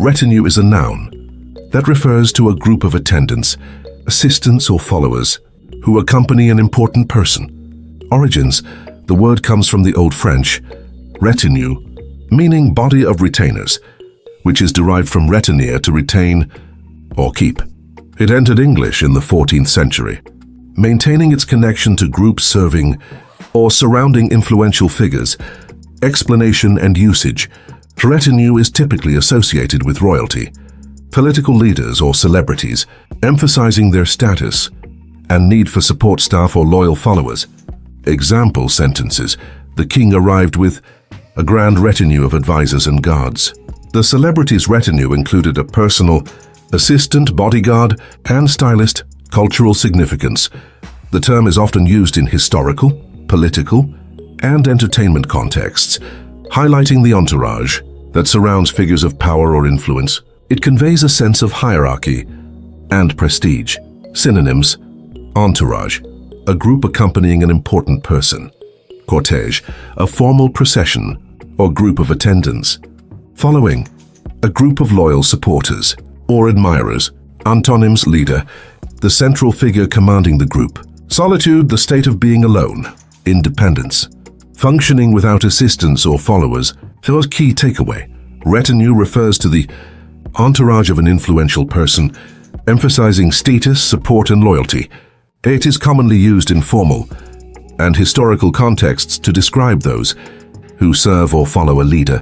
Retinue is a noun that refers to a group of attendants, assistants or followers who accompany an important person. Origins: the word comes from the Old French retinue, meaning body of retainers, which is derived from retenir, to retain or keep. It entered English in the 14th century, maintaining its connection to groups serving or surrounding influential figures. Explanation and usage: retinue is typically associated with royalty, political leaders or celebrities, emphasizing their status and need for support staff or loyal followers. Example sentences: the king arrived with a grand retinue of advisors and guards. The celebrity's retinue included a personal assistant, bodyguard, and stylist. Cultural significance: the term is often used in historical, political, and entertainment contexts, highlighting the entourage that surrounds figures of power or influence. It conveys a sense of hierarchy and prestige. Synonyms: entourage, a group accompanying an important person. Cortege, a formal procession or group of attendants. Following, a group of loyal supporters or admirers. Antonyms: leader, the central figure commanding the group. Solitude, the state of being alone. Independence, functioning without assistance or followers. So a key takeaway: retinue refers to the entourage of an influential person, emphasizing status, support, and loyalty. It is commonly used in formal and historical contexts to describe those who serve or follow a leader.